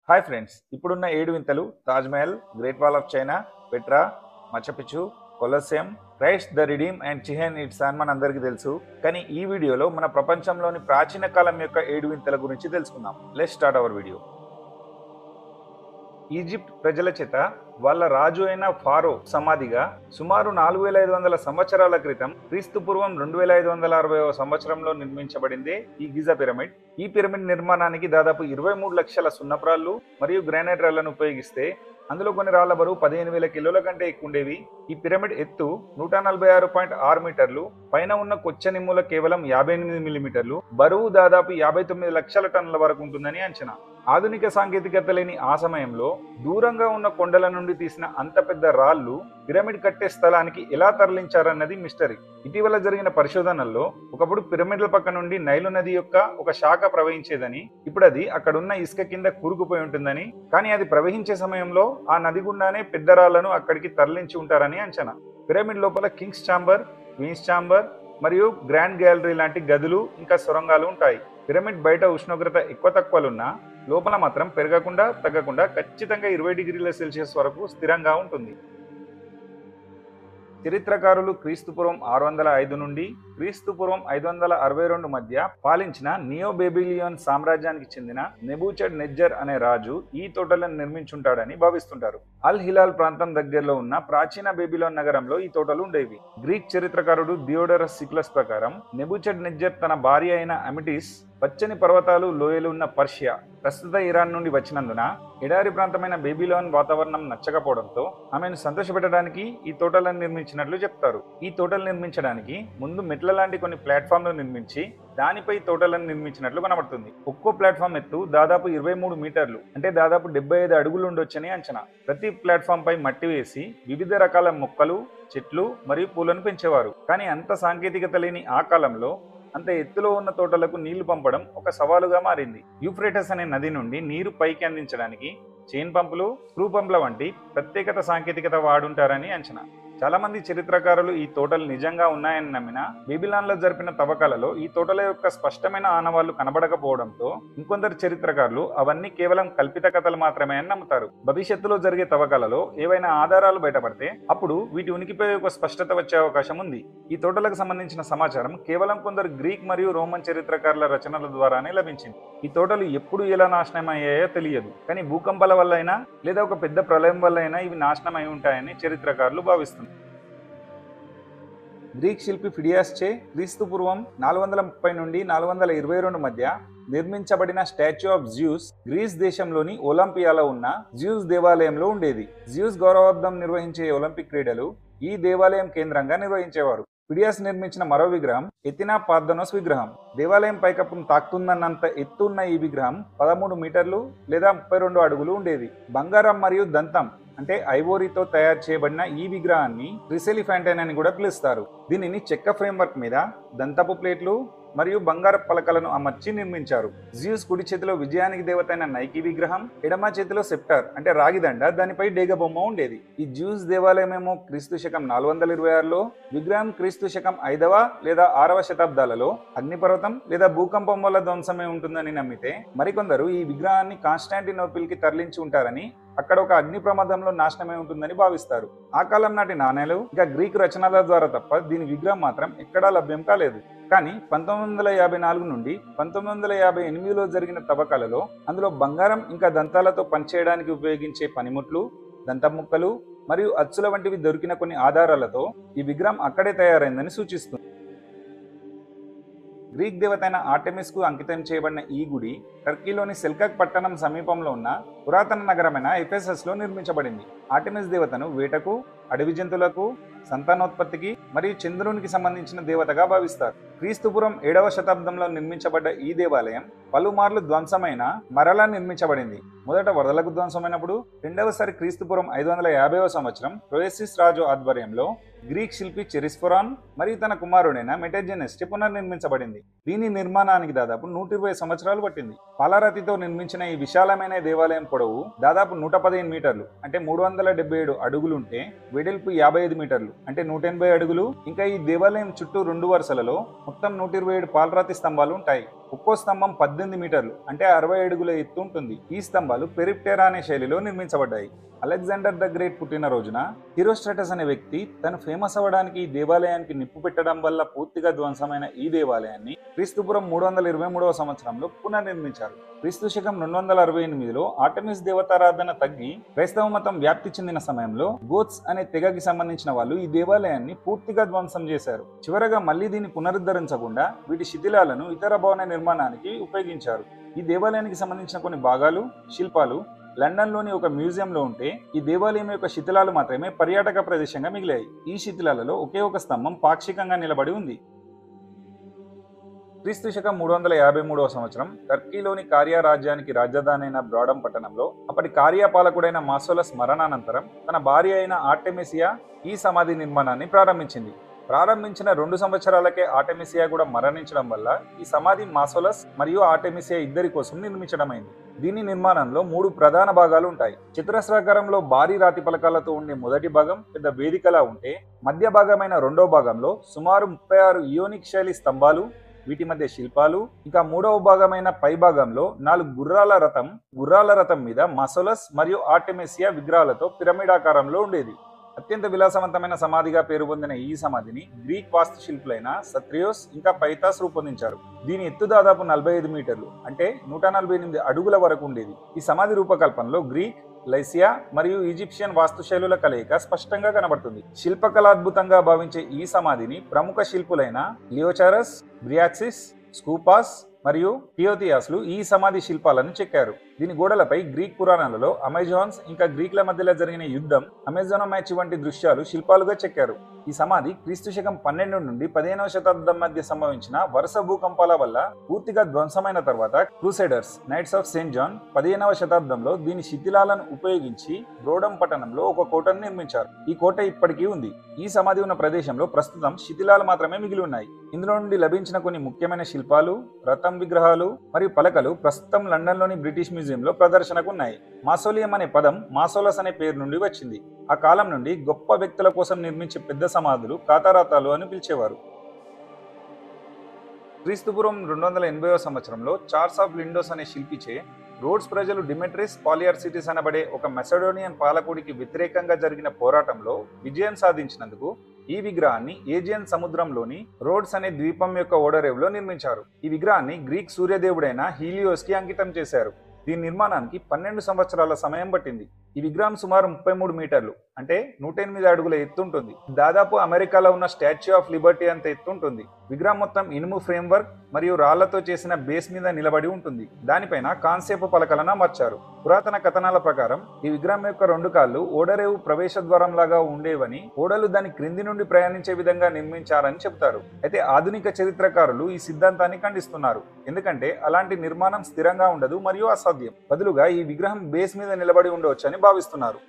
Hi friends, ఇప్పుడున్న 7 వింతలు Taj Mahal, great wall of China, Petra, Machu Picchu, Colosseum, Christ the Redeemer and Chichen Itza అని మనందరికీ తెలుసు. కానీ ఈ వీడియోలో మన ప్రపంచంలోని ప్రాచీన కాలం యొక్క 7 వింతల గురించి తెలుసుకుందాం. Let's start our video. Egypt ప్రజల చేత వాళ్ళ రాజు అయిన ఫారో సమాధిగా సుమారు 4500 సంవత్సరాల క్రితం క్రీస్తుపూర్వం 2560వ సంవత్సరంలో నిర్మించబడిందే ఈ గిజా పిరమిడ్. ఈ పిరమిడ్ నిర్మాణానికి దాదాపు 23 లక్షల సున్నప్రాళ్ళు మరియు గ్రానైట్ రాళ్లను ఉపయోగిస్తే అందులో కొన్ని రాళ్ల బరువు 15,000 కిలోల కంటే ఎక్కువ ఉండేవి. ఈ పిరమిడ్ ఎత్తు 146.6 మీటర్లు, పైన ఉన్న కొచ్చనిమ్ముల కేవలం 58 మిల్లీమీటర్లు, బరువు దాదాపు 59 లక్షల టన్నుల వరకు ఉంటుందని అంచనా. ఆధునిక సాంకేతికత లేని ఆ సమయంలో దూరంగా ఉన్న కొండల నుండి తీసిన అంత పెద్ద రాళ్లు పిరమిడ్ కట్టే స్థలానికి ఎలా తరలించారన్నది మిస్టరీ. ఇటీవల జరిగిన పరిశోధనల్లో ఒకప్పుడు పిరమిడ్ల పక్క నుండి నైలు నది యొక్క ఒక శాఖ ప్రవహించేదని, ఇప్పుడు అది అక్కడున్న ఇసుక కింద కూరుకుపోయి ఉంటుందని, కానీ అది ప్రవహించే సమయంలో ఆ నది గుండానే పెద్ద రాళ్లను అక్కడికి తరలించి ఉంటారని అంచనా. పిరమిడ్ లోపల కింగ్స్ ఛాంబర్, క్వీన్స్ ఛాంబర్ మరియు గ్రాండ్ గ్యాలరీ లాంటి గదులు ఇంకా సొరంగాలు ఉంటాయి. పిరమిడ్ బయట ఉష్ణోగ్రత ఎక్కువ తక్కువలున్నా లోపల మాత్రం పెరగకుండా తగ్గకుండా ఖచ్చితంగా 20 డిగ్రీల సెల్సియస్ వరకు స్థిరంగా ఉంటుంది. చరిత్రకారులు క్రీస్తుపూర్వం 605 నుండి క్రీస్తుపూర్వం 562 మధ్య పాలించిన నియో బేబిలియన్ సామ్రాజ్యానికి చెందిన నెబుచడ్ నెజ్జర్ అనే రాజు ఈ తోటలను నిర్మించుంటాడని భావిస్తుంటారు. అల్ హిలాల్ ప్రాంతం దగ్గరలో ఉన్న ప్రాచీన బేబిలోన్ నగరంలో ఈ తోటలు ఉండేవి. గ్రీక్ చరిత్రకారుడు థియోడరస్ సిక్లస్ ప్రకారం నెబుచడ్ నెజ్జర్ తన భార్య అయిన అమిటిస్ పచ్చని పర్వతాలు, లోయలు ఉన్న పర్షియా, ప్రస్తుత ఇరాన్ నుండి వచ్చినందున ఎడారి ప్రాంతమైన బేబిలోన్ వాతావరణం నచ్చకపోవడంతో ఆమెను సంతోషపెట్టడానికి ఈ తోటలను నిర్మించినట్లు చెప్తారు. ఈ తోటలు నిర్మించడానికి ముందు మెట్ల లాంటి కొన్ని ప్లాట్ఫామ్లు నిర్మించి దానిపై తోటలను నిర్మించినట్లు కనబడుతుంది. ఒక్కో ప్లాట్ఫామ్ ఎత్తు దాదాపు 23 మీటర్లు, అంటే దాదాపు 75 అడుగులు ఉండొచ్చని అంచనా. ప్రతి ప్లాట్ఫామ్ పై మట్టి వేసి వివిధ రకాల మొక్కలు, చెట్లు మరియు పూలను పెంచేవారు. కానీ అంత సాంకేతికత లేని ఆ కాలంలో అంత ఎత్తులో ఉన్న తోటలకు నీళ్లు పంపడం ఒక సవాలుగా మారింది. యూఫ్రేటస్ అనే నది నుండి నీరు పైకి అందించడానికి చైన్ పంపులు, స్క్రూ పంపుల వంటి ప్రత్యేకత సాంకేతికత వాడుంటారని అంచనా. చాలా మంది చరిత్రకారులు ఈ తోటలు నిజంగా ఉన్నాయని నమ్మిన బేబిలాన్లో జరిపిన తవ్వకాలలో ఈ తోటల యొక్క స్పష్టమైన ఆనవాళ్లు కనబడకపోవడంతో ఇంకొందరు చరిత్రకారులు అవన్నీ కేవలం కల్పిత కథలు మాత్రమే అని నమ్ముతారు. భవిష్యత్తులో జరిగే తవ్వకాలలో ఏవైనా ఆధారాలు బయటపడితే అప్పుడు వీటి ఉనికిపై ఒక స్పష్టత వచ్చే అవకాశం ఉంది. ఈ తోటలకు సంబంధించిన సమాచారం కేవలం కొందరు గ్రీక్ మరియు రోమన్ చరిత్రకారుల రచనల ద్వారానే లభించింది. ఈ తోటలు ఎప్పుడు ఎలా నాశనం అయ్యాయో తెలియదు, కానీ భూకంపాల వల్ల అయినా లేదా ఒక పెద్ద ప్రళయం వల్ల అయినా ఇవి నాశనం అయి ఉంటాయని చరిత్రకారులు భావిస్తున్నారు. గ్రీక్ శిల్పి ఫిడియాస్ చే క్రీస్తుపూర్వం 430 నుండి 422 మధ్య నిర్మించబడిన స్టాచ్యూ ఆఫ్ జ్యూస్ గ్రీస్ దేశంలోని ఒలింపియాలో ఉన్న జ్యూస్ దేవాలయంలో ఉండేది. జ్యూస్ గౌరవార్థం నిర్వహించే ఒలింపిక్ క్రీడలు ఈ దేవాలయం కేంద్రంగా నిర్వహించేవారు. ఫిడియాస్ నిర్మించిన మరో విగ్రహం ఎథినా పార్థనోస్ విగ్రహం. దేవాలయం పైకప్పును తాకుతుందన్నంత ఎత్తు ఉన్న ఈ విగ్రహం 13 మీటర్లు లేదా 32 అడుగులు ఉండేది. బంగారం మరియు దంతం అంటే ఐవోరీతో తయారు చేయబడిన ఈ విగ్రహాన్ని క్రిసెలిఫాంటైన్ అని కూడా పిలుస్తారు. దీనిని చెక్క ఫ్రేమ్వర్క్ మీద దంతపు ప్లేట్లు మరియు బంగారపు పలకలను అమర్చి నిర్మించారు. జ్యూస్ కుడి చేతిలో విజయానికి దేవతైన నైకి విగ్రహం, ఎడమ చేతిలో సెప్టర్ అంటే రాగిదండ, దానిపై డేగ బొమ్మ ఉండేది. ఈ జ్యూస్ దేవాలయమేమో క్రీస్తు శకం 426లో, విగ్రహం క్రీస్తు శకం 5వ లేదా 6వ శతాబ్దాలలో అగ్నిపర్వతం లేదా భూకంపం వల్ల ధ్వంసమే ఉంటుందని నమ్మితే మరికొందరు ఈ విగ్రహాన్ని కాన్స్టాంటినోపిల్ కి తరలించి ఉంటారని, అక్కడ ఒక అగ్ని ప్రమాదంలో నాశనమై ఉంటుందని భావిస్తారు. ఆ కాలం నాటి నాణేలు ఇంకా గ్రీకు రచనల ద్వారా తప్ప దీని విగ్రహం మాత్రం ఎక్కడా లభ్యం కాలేదు. కానీ 1954 నుండి 1958లో జరిగిన తవ్వకాలలో అందులో బంగారం ఇంకా దంతాలతో పనిచేయడానికి ఉపయోగించే పనిముట్లు, దంతం ముక్కలు మరియు అచ్చుల వంటివి దొరికిన కొన్ని ఆధారాలతో ఈ విగ్రహం అక్కడే తయారైందని సూచిస్తుంది. గ్రీక్ దేవతైన ఆర్టెమిస్ కు అంకితం చేయబడిన ఈ గుడి టర్కీలోని సెల్కక్ పట్టణం సమీపంలో ఉన్న పురాతన నగరమైన ఎఫెసస్ లో నిర్మించబడింది. ఆర్టెమిస్ దేవతను వేటకు, అడవి జంతువులకు, సంతానోత్పత్తికి మరియు చంద్రునికి సంబంధించిన దేవతగా భావిస్తారు. క్రీస్తుపూర్వం 7వ శతాబ్దంలో నిర్మించబడ్డ ఈ దేవాలయం పలుమార్లు ధ్వంసమైన మరలా నిర్మించబడింది. మొదట వరదలకు ధ్వంసమైనప్పుడు, రెండవసారి క్రీస్తుపూర్వం 550వ సంవత్సరం క్రోయసిస్ రాజు ఆధ్వర్యంలో గ్రీక్ శిల్పి చెరిస్ఫొరాన్ మరియు తన కుమారుడైన మెటెజెనెస్ చే పునర్నిర్మించబడింది. దీని నిర్మాణానికి దాదాపు 120 సంవత్సరాలు పట్టింది. పాలరాతితో నిర్మించిన ఈ విశాలమైన దేవాలయం పొడవు దాదాపు 115 మీటర్లు అంటే 377 అడుగులుంటే వెడల్పు 55 మీటర్లు అంటే 180 అడుగులు. ఇంకా ఈ దేవాలయం చుట్టూ 2 వరుసలలో మొత్తం 127 పాలరాతి స్తంభాలు ఉంటాయి. ఒక్కో స్తంభం 18 మీటర్లు అంటే 60 అడుగుల ఎత్తు ఉంటుంది. ఈ స్తంభాలు పెరిప్టెరా అనే శైలిలో నిర్మించబడ్డాయి. అలెగ్జాండర్ ద గ్రేట్ పుట్టిన రోజున హీరోస్ట్రాటస్ అనే వ్యక్తి తను ఫేమస్ అవ్వడానికి ఈ దేవాలయానికి నిప్పు పెట్టడం వల్ల పూర్తిగా ధ్వంసమైన ఈ దేవాలయాన్ని క్రీస్తుపురం 323వ సంవత్సరంలో పునర్నిర్మించారు. క్రీస్తు శకం 268లో ఆర్టెమిస్ దేవతారాధన తగ్గి క్రైస్తవ మతం వ్యాప్తి చెందిన సమయంలో గోత్స్ అనే తెగకి సంబంధించిన వాళ్ళు ఈ దేవాలయాన్ని పూర్తిగా ధ్వంసం చేశారు. చివరగా మళ్లీ దీన్ని పునరుద్ధరించకుండా వీటి శిథిలాలను ఇతర భవన నిర్మాణానికి ఉపయోగించారు. ఈ దేవాలయానికి సంబంధించిన కొన్ని భాగాలు, శిల్పాలు లండన్లోని ఒక మ్యూజియంలో ఉంటే ఈ దేవాలయం యొక్క శిథిలాలు మాత్రమే పర్యాటక ప్రదేశంగా మిగిలాయి. ఈ శిథిలాలలో ఒకే ఒక స్తంభం పాక్షికంగా నిలబడి ఉంది. క్రీస్తు శకం 353వ సంవత్సరం టర్కీలోని కార్యా రాజ్యానికి రాజధాని అయిన బ్రాడమ్ పట్టణంలో అప్పటి కార్యా పాలకుడైన మాసోలస్ మరణానంతరం తన భార్య అయిన ఆర్టెమిసియా ఈ సమాధి నిర్మాణాన్ని ప్రారంభించింది. ప్రారంభించిన 2 సంవత్సరాలకే ఆర్టెమిసియా కూడా మరణించడం వల్ల ఈ సమాధి మాసోలస్ మరియు ఆర్టెమిసియా ఇద్దరి కోసం నిర్మించడమైంది. దీని నిర్మాణంలో 3 ప్రధాన భాగాలు ఉంటాయి. చతురస్రాకారంలో భారీ రాతి పలకాలతో ఉండే మొదటి భాగం పెద్ద వేదికలా ఉంటే, మధ్య భాగమైన రెండో భాగంలో సుమారు 36 ఇయోనిక్ శైలి స్తంభాలు, వీటి మధ్య శిల్పాలు, ఇంకా మూడవ భాగమైన పై భాగంలో 4 గుర్రాల రథం మీద మాసోలస్ మరియు ఆర్టెమిసియా విగ్రహాలతో పిరమిడాకారంలో ఉండేది. అత్యంత విలాసవంతమైన సమాధిగా పేరు పొందిన ఈ సమాధిని గ్రీక్ వాస్తుశిల్పులైన సత్రియోస్ ఇంకా పైథాస్ రూపొందించారు. దీని ఎత్తు దాదాపు 45 మీటర్లు అంటే 148 అడుగుల వరకు ఉండేది. ఈ సమాధి రూపకల్పనలో గ్రీక్, లైసియా మరియు ఈజిప్షియన్ వాస్తుశైలుల కలయిక స్పష్టంగా కనబడుతుంది. శిల్పకళాద్భుతంగా భావించే ఈ సమాధిని ప్రముఖ శిల్పులైన లియోచారస్, బ్రియాక్సిస్, స్కూపాస్ మరియు థియోతియాస్లు ఈ సమాధి శిల్పాలను చెక్కారు. దీని గోడలపై గ్రీక్ పురాణాలలో అమెజాన్స్ ఇంకా గ్రీకుల మధ్యలో జరిగిన యుద్ధం, అమెజానో మ్యాచ్ వంటి దృశ్యాలు శిల్పాలుగా చెక్కారు. ఈ సమాధి క్రీస్తు శకం 12 నుండి 15వ శతాబ్దం మధ్య సంభవించిన వరుస భూకంపాల వల్ల పూర్తిగా ధ్వంసమైన తర్వాత క్రూసైడర్స్, నైట్స్ ఆఫ్ సెయింట్ జాన్ 15వ శతాబ్దంలో దీని శిథిలాలను ఉపయోగించి బ్రోడమ్ పట్టణంలో ఒక కోటను నిర్మించారు. ఈ కోట ఇప్పటికీ ఉంది. ఈ సమాధి ఉన్న ప్రదేశంలో ప్రస్తుతం శిథిలాలు మాత్రమే మిగిలి ఉన్నాయి. ఇందులో నుండి లభించిన కొన్ని ముఖ్యమైన శిల్పాలు, రథం విగ్రహాలు మరియు పలకలు ప్రస్తుతం లండన్లోని బ్రిటిష్ మ్యూజియంలో ప్రదర్శనకు ఉన్నాయి. మాసోలియం అనే పదం మాసోలస్ అనే పేరు నుండి వచ్చింది. ఆ కాలం నుండి గొప్ప వ్యక్తుల కోసం నిర్మించే పెద్ద సమాధులు కాతారాతాలు అని పిలిచేవారు. క్రీస్తుపురం 280వ సంవత్సరంలో చార్ల్స్ ఆఫ్ లిండోస్ అనే శిల్పిచే రోడ్స్ ప్రజలు డిమెట్రిస్ పాలియార్సిటిస్ అనబడే ఒక మెసడోనియన్ పాలకుడికి వ్యతిరేకంగా జరిగిన పోరాటంలో విజయం సాధించినందుకు ఈ విగ్రహాన్ని ఏజియన్ సముద్రంలోని రోడ్స్ అనే ద్వీపం యొక్క ఓడరేవులో నిర్మించారు. ఈ విగ్రహాన్ని గ్రీక్ సూర్యదేవుడైన హీలియోస్ కి అంకితం చేశారు. దీని నిర్మాణానికి 12 సంవత్సరాల సమయం పట్టింది. ఈ విగ్రహం సుమారు 33 మీటర్లు అంటే 108 అడుగుల ఎత్తు ఉంటుంది. దాదాపు అమెరికాలో ఉన్న స్టాచ్యూ ఆఫ్ లిబర్టీ అంత ఎత్తు ఉంటుంది. విగ్రహం మొత్తం ఇనుము ఫ్రేమ్వర్క్ మరియు రాళ్లతో చేసిన బేస్ మీద నిలబడి ఉంటుంది. దానిపైన కాన్సేపు పలకలను అమర్చారు. పురాతన కథనాల ప్రకారం ఈ విగ్రహం యొక్క 2 కాళ్ళు ఓడరేవు ప్రవేశ ద్వారం లాగా ఉండేవని, ఓడలు దాని క్రింది నుండి ప్రయాణించే విధంగా నిర్మించారని చెబుతారు. అయితే ఆధునిక చరిత్రకారులు ఈ సిద్ధాంతాన్ని ఖండిస్తున్నారు. ఎందుకంటే అలాంటి నిర్మాణం స్థిరంగా ఉండదు మరియు అసాధ్యం. బదులుగా ఈ విగ్రహం బేస్ మీద నిలబడి ఉండవచ్చని భావిస్తున్నారు.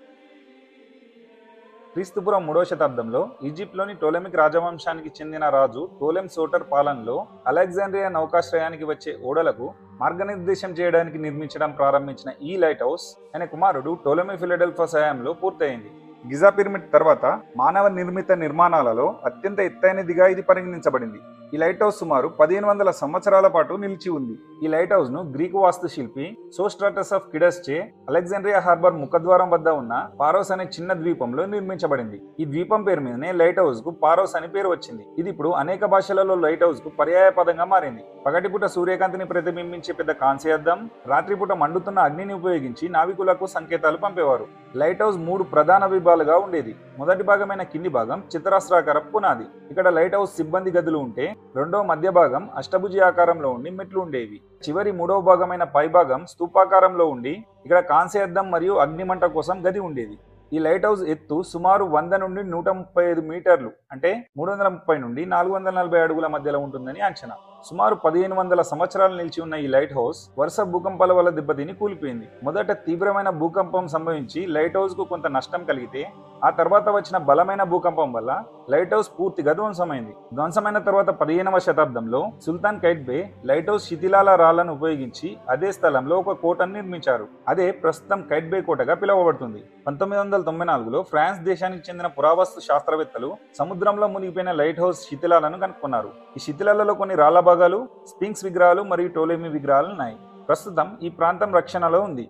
క్రీస్తుపురం 3వ శతాబ్దంలో ఈజిప్ట్లోని టోలెమిక్ రాజవంశానికి చెందిన రాజు టోలెం సోటర్ పాలనలో అలెగ్జాండ్రియా నౌకాశ్రయానికి వచ్చే ఓడలకు మార్గనిర్దేశం చేయడానికి నిర్మించడం ప్రారంభించిన ఈ లైట్ హౌస్ అనే కుమారుడు టోలెమి ఫిలడెల్ఫస్ హయాంలో పూర్తయింది. గిజా పిరమిడ్ తర్వాత మానవ నిర్మిత నిర్మాణాలలో అత్యంత ఎత్తైనదిగా ఇది పరిగణించబడింది. ఈ లైట్ హౌస్ సుమారు 1500 సంవత్సరాల పాటు నిలిచి ఉంది. ఈ లైట్ హౌస్ ను గ్రీకు వాస్తుశిల్పి సోస్ట్రాటస్ ఆఫ్ కిడస్ చే అలెగ్జాండ్రియా హార్బర్ ముఖద్వారం వద్ద ఉన్న పారోస్ అనే చిన్న ద్వీపంలో నిర్మించబడింది. ఈ ద్వీపం పేరు మీదనే లైట్ హౌస్ కు పారోస్ అని పేరు వచ్చింది. ఇది ఇప్పుడు అనేక భాషలలో లైట్ హౌస్ కు పర్యాయ పదంగా మారింది. పగటిపూట సూర్యకాంతిని ప్రతిబింబించే పెద్ద కాంస్య అద్దం, రాత్రిపూట మండుతున్న అగ్నిని ఉపయోగించి నావికులకు సంకేతాలు పంపేవారు. లైట్ హౌస్ 3 ప్రధాన విభాగాలుగా ఉండేది. మొదటి భాగమైన కింది భాగం చతురస్రాకార పునాది. ఇక్కడ లైట్ హౌస్ సిబ్బంది గదులు ఉంటే, రెండో మధ్య భాగం అష్టభుజి ఆకారంలో ఉండి మెట్లు ఉండేవి. చివరి 3వ భాగమైన పై భాగం స్తూపాకారంలో ఉండి ఇక్కడ కాంస్య అద్దం మరియు అగ్నిమంట కోసం గది ఉండేది. ఈ లైట్ హౌస్ ఎత్తు సుమారు 100 నుండి 135 మీటర్లు అంటే 330 నుండి 440 అడుగుల మధ్యలో ఉంటుందని అంచనా. సుమారు 1500 సంవత్సరాలు నిలిచి ఉన్న ఈ లైట్ హౌస్ వరుస భూకంపాల వల్ల దెబ్బతిని కూలిపోయింది. మొదట తీవ్రమైన భూకంపం సంభవించి లైట్ హౌస్ కు కొంత నష్టం కలిగితే ఆ తర్వాత వచ్చిన బలమైన భూకంపం వల్ల లైట్ హౌస్ పూర్తిగా ధ్వంసమైంది. ధ్వంసమైన తర్వాత 15వ శతాబ్దంలో సుల్తాన్ కైట్బే లైట్ హౌస్ శిథిలాల రాళ్లను ఉపయోగించి అదే స్థలంలో ఒక కోటను నిర్మించారు. అదే ప్రస్తుతం కైట్బే కోటగా పిలువబడుతుంది. 1994లో ఫ్రాన్స్ దేశానికి చెందిన పురావస్తు శాస్త్రవేత్తలు సముద్రంలో మునిగిపోయిన లైట్ హౌస్ శిథిలాలను కనుక్కున్నారు. ఈ శిథిలాలలో కొన్ని రాళ్ల భాగాలు, స్పింక్స్ విగ్రహాలు మరియు టోలెమీ విగ్రహాలు ఉన్నాయి. ప్రస్తుతం ఈ ప్రాంతం రక్షణలో ఉంది.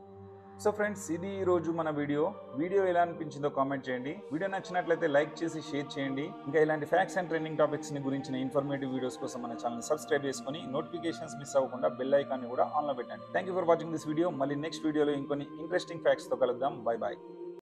సో ఫ్రెండ్స్, ఇది ఈ రోజు మన వీడియో ఎలా అనిపించిందో కామెంట్ చేయండి. వీడియో నచ్చినట్లయితే లైక్ చేసి షేర్ చేయండి. ఇంకా ఇలాంటి ఫ్యాక్ట్స్ అండ్ ట్రెండింగ్ టాపిక్స్ ని గురించిన ఇన్ఫర్మేటివ్ వీడియోస్ కోసం మన ఛానల్ సబ్స్క్రైబ్ చేసుకొని నోటిఫికేషన్స్ మిస్ అవ్వకుండా బెల్ ఐకాన్ ని కూడా ఆన్ లో పెట్టండి. Thank you for watching this video. మళ్ళీ నెక్స్ట్ వీడియోలో ఇంకొన్ని ఇంట్రెస్టింగ్ ఫ్యాక్ట్స్ తో కలుద్దాం. Bye bye.